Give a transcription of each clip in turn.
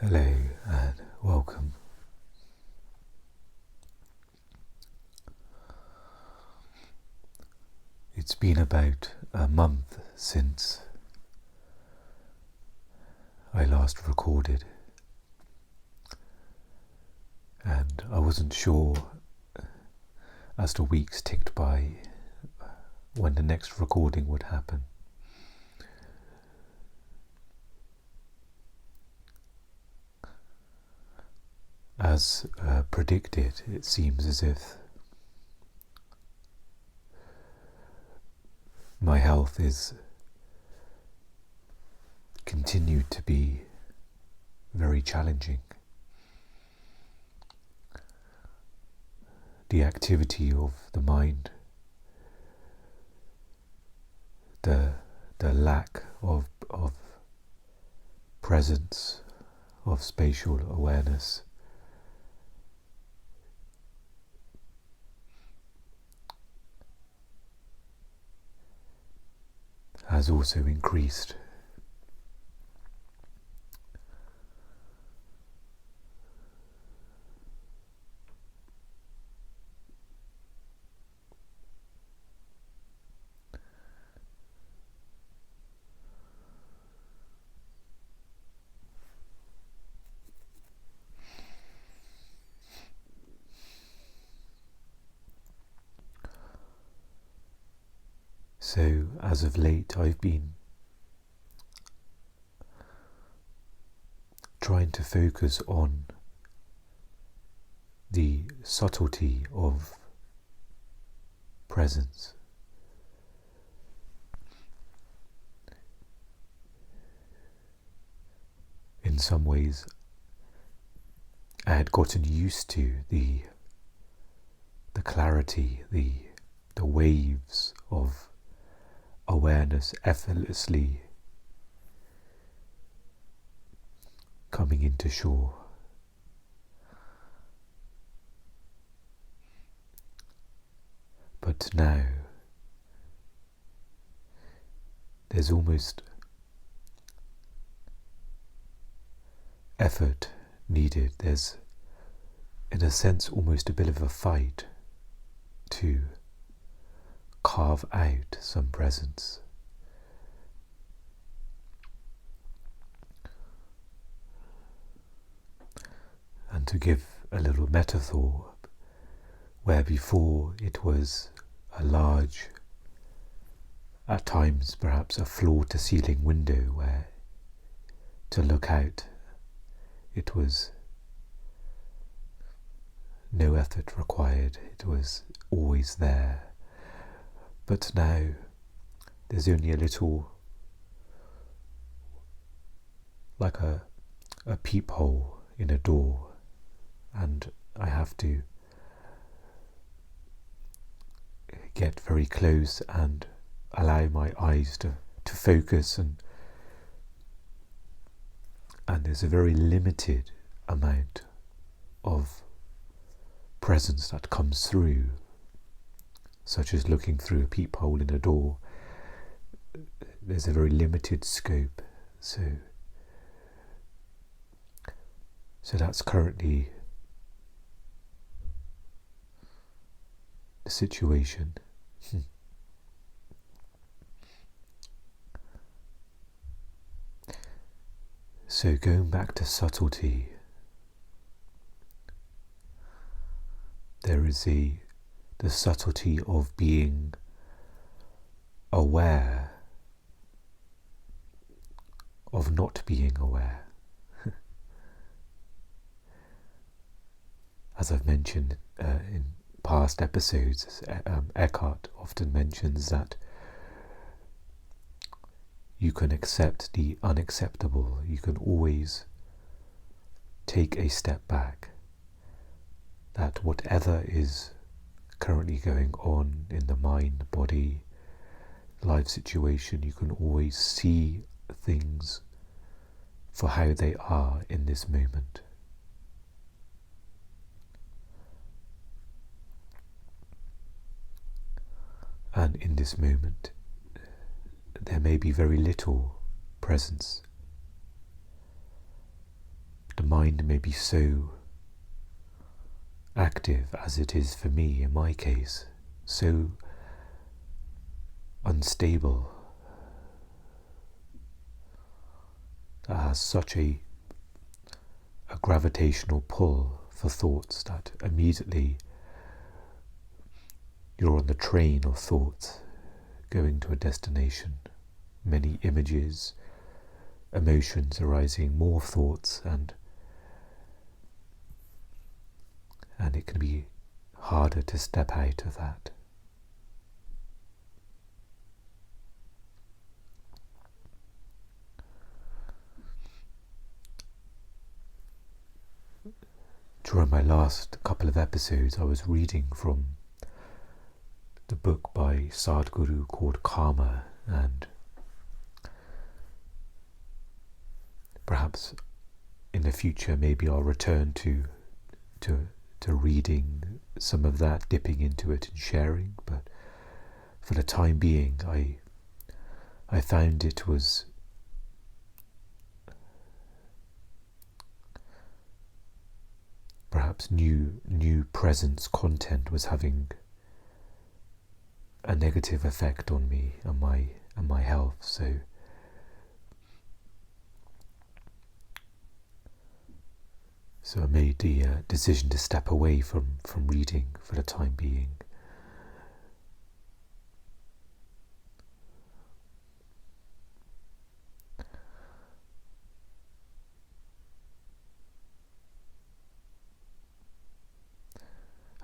Hello and welcome. It's been about a month since I last recorded, and I wasn't sure as the weeks ticked by when the next recording would happen. As predicted, it seems as if my health is continued to be very challenging. The activity of the mind, the lack of presence, of spatial awareness, has also increased. So, as of late, I've been trying to focus on the subtlety of presence. In some ways, I had gotten used to the clarity, the waves of awareness effortlessly coming into shore. But now there's almost effort needed. There's, in a sense, almost a bit of a fight to carve out some presence. And to give a little metaphor, where before it was a large, at times perhaps a floor-to-ceiling window where to look out it was no effort required, it was always there. But now there's only a little, like a peephole in a door, and I have to get very close and allow my eyes to focus, and there's a very limited amount of presence that comes through, such as looking through a peephole in a door. There's a very limited scope, so that's currently the situation. So going back to subtlety, there is the subtlety of being aware of not being aware. As I've mentioned in past episodes, Eckhart often mentions that you can accept the unacceptable. You can always take a step back. That whatever is currently going on in the mind, body, life situation, you can always see things for how they are in this moment. And in this moment, there may be very little presence. the mind may be so active as it is for me in my case, so unstable, that has such a gravitational pull for thoughts that immediately you're on the train of thoughts going to a destination. Many images, emotions arising, more thoughts, and it can be harder to step out of that. During my last couple of episodes, I was reading from the book by Sadhguru called Karma, and perhaps in the future maybe I'll return to reading some of that, dipping into it and sharing, but for the time being I found it was perhaps new presence content was having a negative effect on me and my health, so I made the decision to step away from reading for the time being.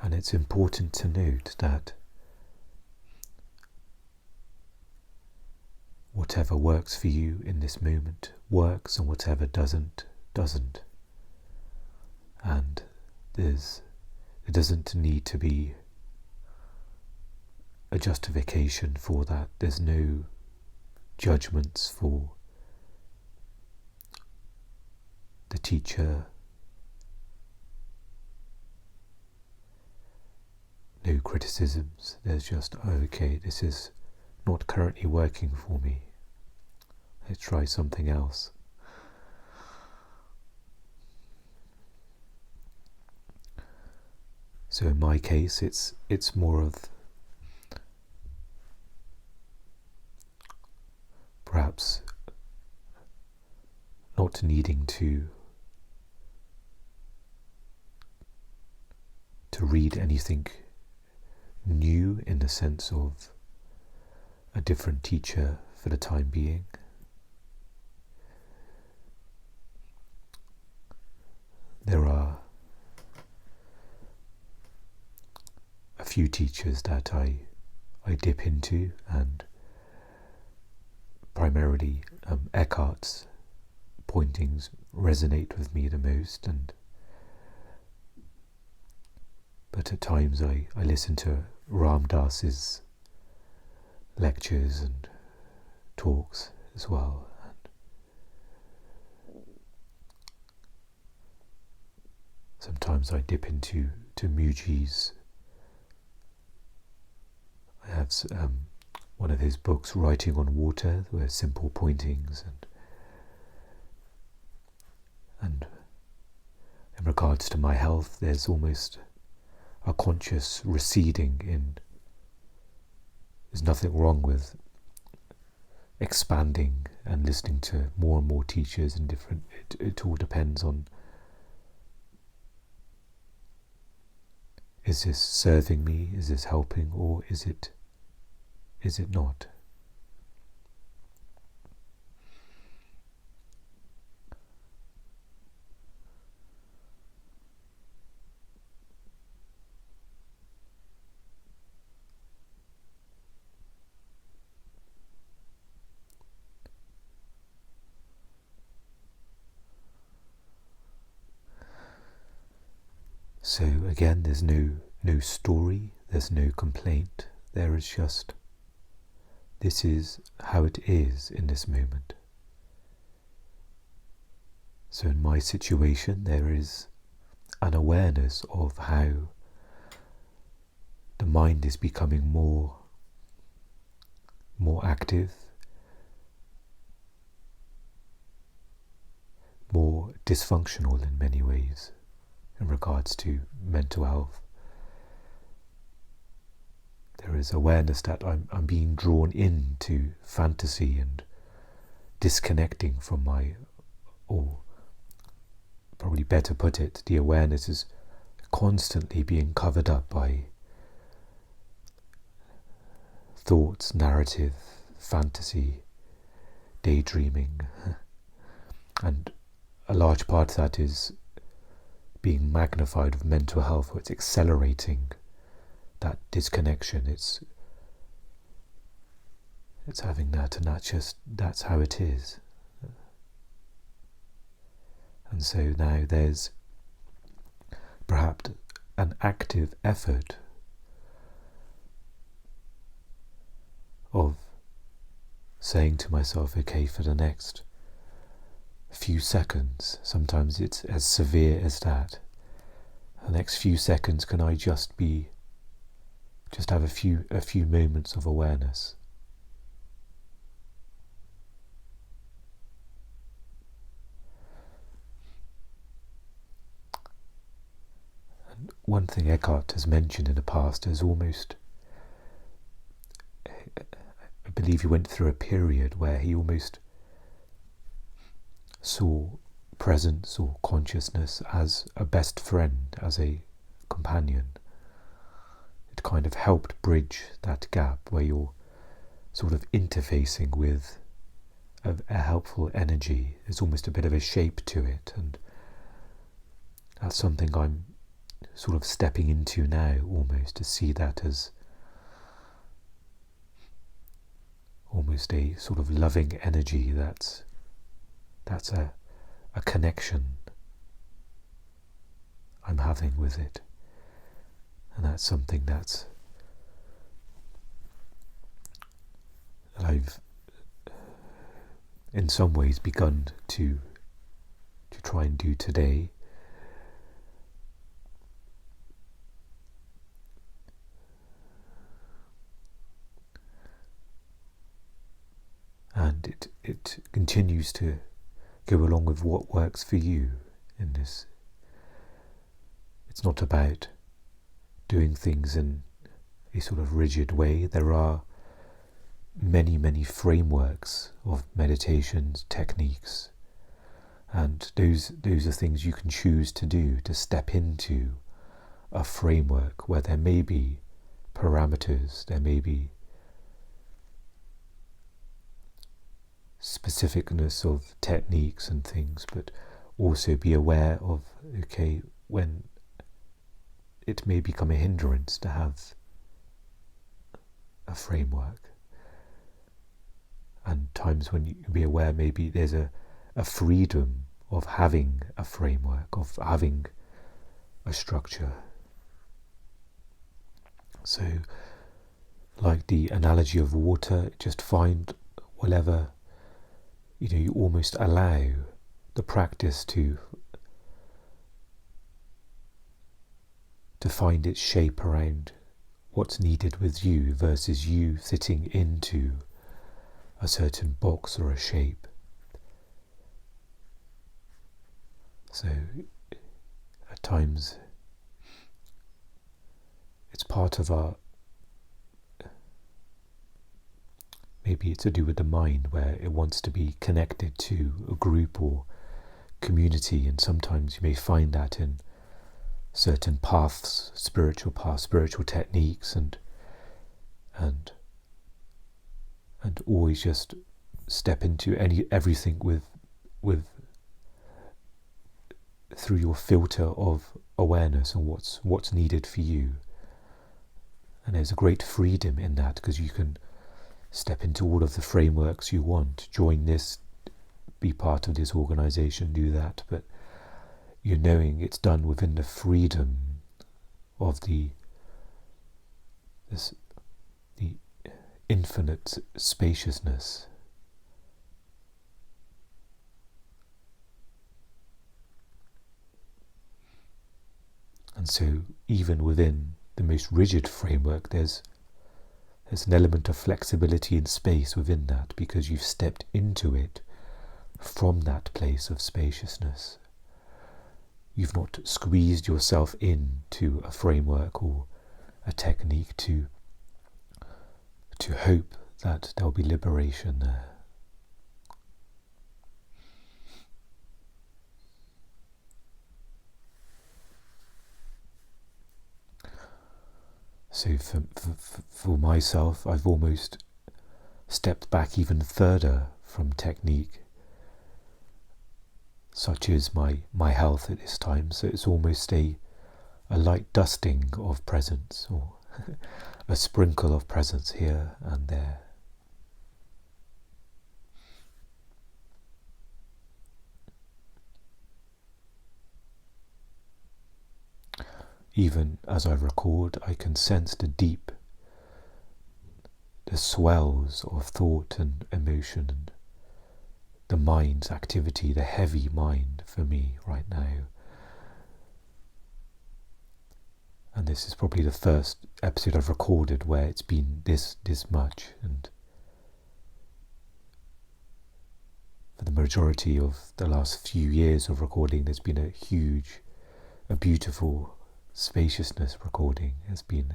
And it's important to note that whatever works for you in this moment works, and whatever doesn't. And there doesn't need to be a justification for that. There's no judgments for the teacher, no criticisms. There's just, okay, this is not currently working for me, let's try something else. So in my case, it's more of perhaps not needing to read anything new in the sense of a different teacher for the time being. There are a few teachers that I dip into, and primarily Eckhart's pointings resonate with me the most, but at times I listen to Ram Dass's lectures and talks as well. And sometimes I dip into Mooji's. I have one of his books, Writing on Water, where simple pointings, and in regards to my health, there's almost a conscious receding in. There's nothing wrong with expanding and listening to more and more teachers and different. It all depends on, is this serving me? Is this helping, or is it not? So again, there's no story, there's no complaint, there is just, this is how it is in this moment. So in my situation, there is an awareness of how the mind is becoming more active, more dysfunctional in many ways in regards to mental health. There is awareness that I'm being drawn into fantasy and disconnecting from my, or probably better put it, the awareness is constantly being covered up by thoughts, narrative, fantasy, daydreaming, and a large part of that is being magnified with mental health, where it's accelerating that disconnection. It's having that, and that's how it is. And so now there's perhaps an active effort of saying to myself, okay, for the next few seconds, sometimes it's as severe as that, the next few seconds, can I just have a few moments of awareness. And one thing Eckhart has mentioned in the past is almost, I believe he went through a period where he almost saw presence or consciousness as a best friend, as a companion. It kind of helped bridge that gap where you're sort of interfacing with a helpful energy. There's almost a bit of a shape to it, and that's something I'm sort of stepping into now, almost, to see that as almost a sort of loving energy that's a connection I'm having with it. And that's something that I've in some ways begun to try and do today. And it continues to go along with what works for you in this. It's not about doing things in a sort of rigid way. There are many frameworks of meditations, techniques, and those are things you can choose to do, to step into a framework where there may be parameters, there may be specificness of techniques and things, but also be aware of, okay, when it may become a hindrance to have a framework, and times when you be aware maybe there's a freedom of having a framework, of having a structure. So, like the analogy of water, just find whatever, you almost allow the practice to find its shape around what's needed with you, versus you fitting into a certain box or a shape. So at times it's part of our, maybe it's to do with the mind, where it wants to be connected to a group or community, and sometimes you may find that in certain paths, spiritual techniques, and always just step into everything with through your filter of awareness and what's needed for you. And there's a great freedom in that, because you can step into all of the frameworks you want, join this, be part of this organization, do that, but you're knowing it's done within the freedom of the infinite spaciousness. And so even within the most rigid framework, there's an element of flexibility and space within that, because you've stepped into it from that place of spaciousness. You've not squeezed yourself into a framework or a technique to hope that there'll be liberation there. So for myself, I've almost stepped back even further from technique, such as my health at this time. So it's almost a light dusting of presence, or a sprinkle of presence here and there. Even as I record, I can sense the swells of thought and emotion, and the mind's activity, the heavy mind for me right now. And this is probably the first episode I've recorded where it's been this much, and for the majority of the last few years of recording, there's been a beautiful spaciousness recording has been.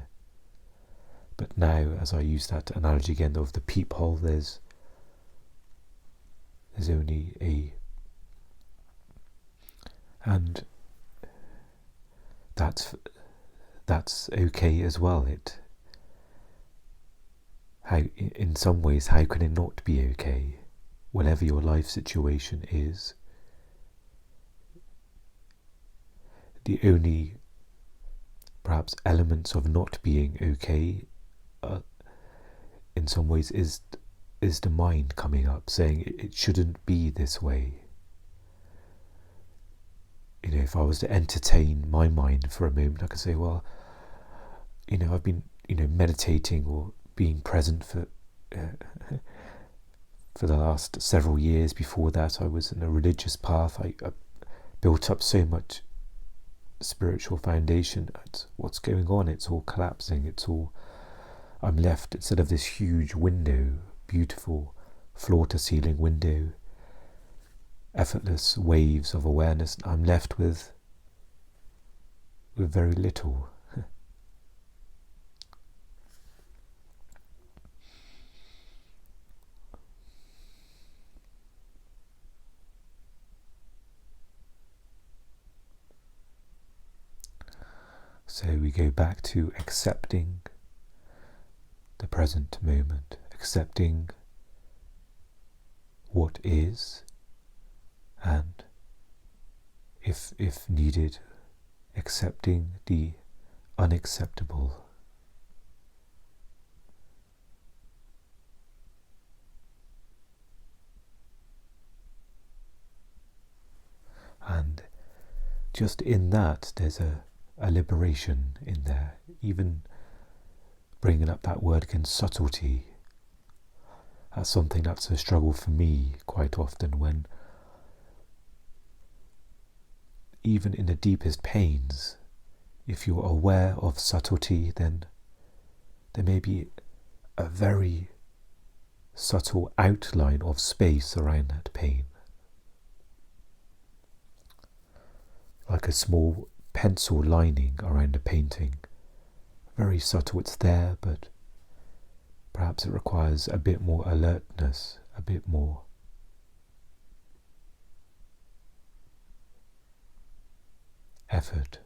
But now, as I use that analogy again of the peephole, there's only and that's okay as well. In some ways, how can it not be okay? Whatever your life situation is, the only perhaps elements of not being okay in some ways is the mind coming up saying it shouldn't be this way. If I was to entertain my mind for a moment, I could say, well, I've been meditating or being present for the last several years. Before that, I was in a religious path. I built up so much spiritual foundation. What's going on? It's all collapsing. I'm left, instead of this huge window, beautiful floor to ceiling window, effortless waves of awareness, I'm left with very little. So we go back to accepting the present moment, accepting what is, and if needed, accepting the unacceptable. And just in that, there's a liberation in there. Even bringing up that word again, subtlety, that's something that's a struggle for me quite often, when even in the deepest pains, if you're aware of subtlety, then there may be a very subtle outline of space around that pain. Like a small pencil lining around a painting. Very subtle, it's there, but perhaps it requires a bit more alertness, a bit more effort.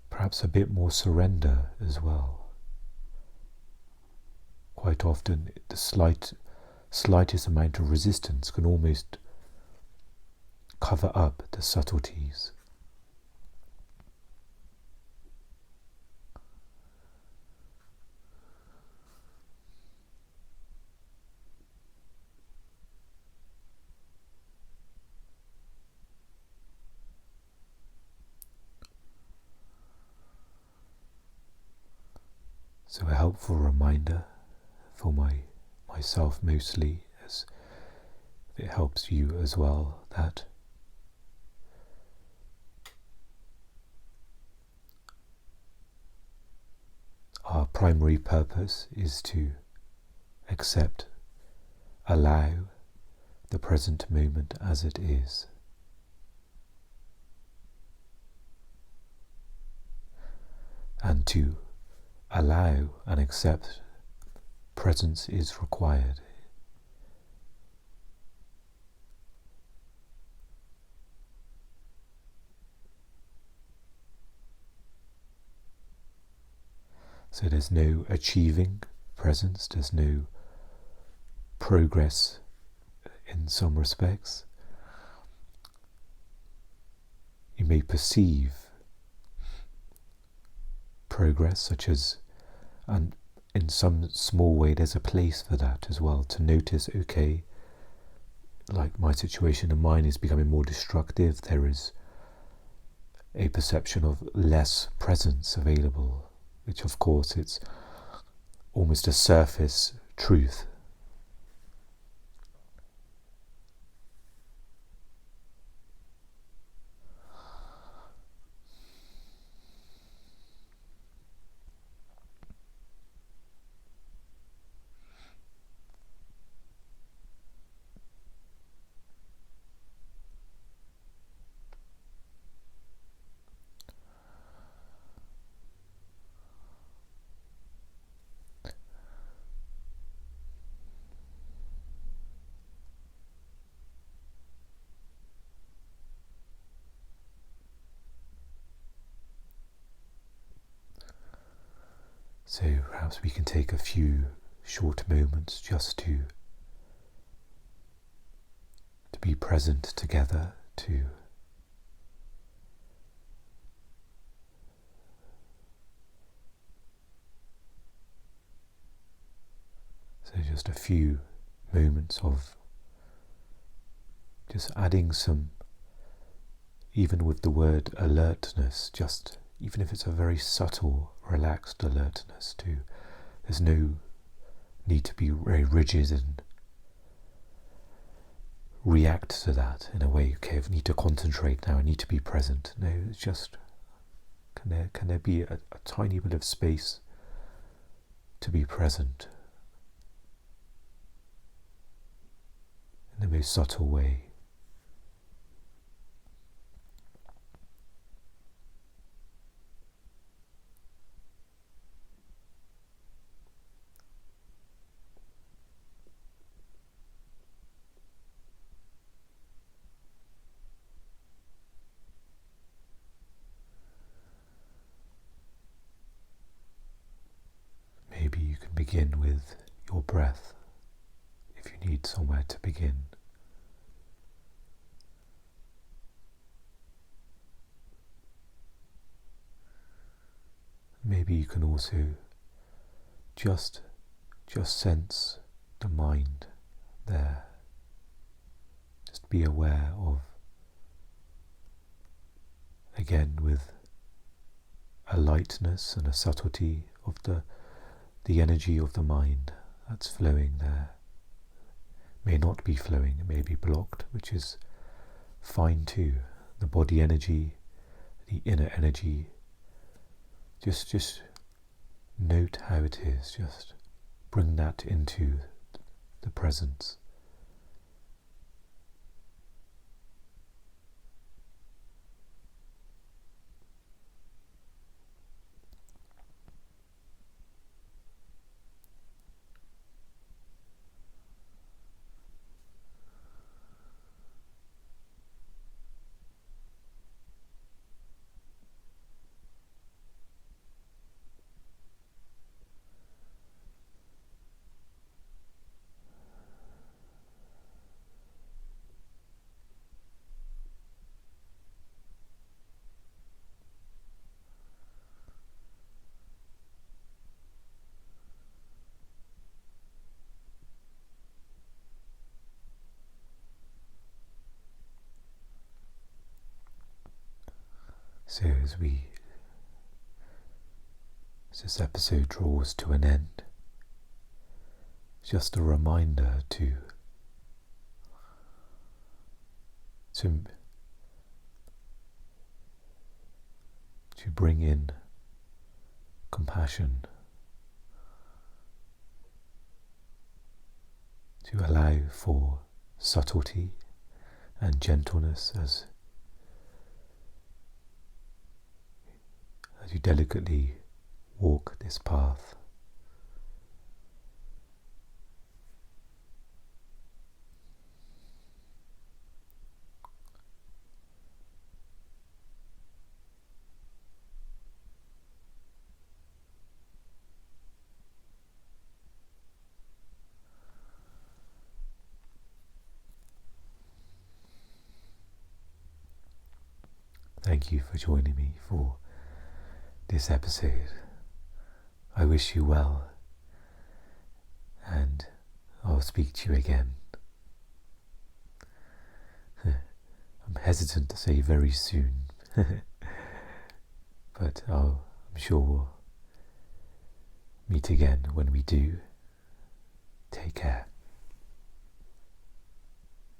Perhaps a bit more surrender as well. Quite often, the slightest amount of resistance can almost cover up the subtleties. So a helpful reminder for myself mostly, as it helps you as well, that our primary purpose is to accept, allow the present moment as it is. And to allow and accept, presence is required. So there's no achieving presence, there's no progress in some respects. You may perceive progress, such as, and in some small way there's a place for that as well, to notice, okay, like my situation and mine is becoming more destructive, there is a perception of less presence available, which of course it's almost a surface truth. So perhaps we can take a few short moments just to be present together, so just a few moments of just adding some, even with the word alertness, just even if it's a very subtle, relaxed alertness, there's no need to be very rigid and react to that in a way, okay, I need to concentrate now, I need to be present. No, it's just, can there be a tiny bit of space to be present in the most subtle way? Maybe you can begin with your breath, if you need somewhere to begin. Maybe you can also just sense the mind there. Just be aware of, again, with a lightness and a subtlety of the energy of the mind that's flowing there. May not be flowing, it may be blocked, which is fine too. The body energy, the inner energy, just note how it is, just bring that into the presence. So as this episode draws to an end, just a reminder to bring in compassion to allow for subtlety and gentleness as you delicately walk this path. Thank you for joining me for this episode. I wish you well, and I'll speak to you again. I'm hesitant to say very soon, but I'm sure we'll meet again when we do. Take care.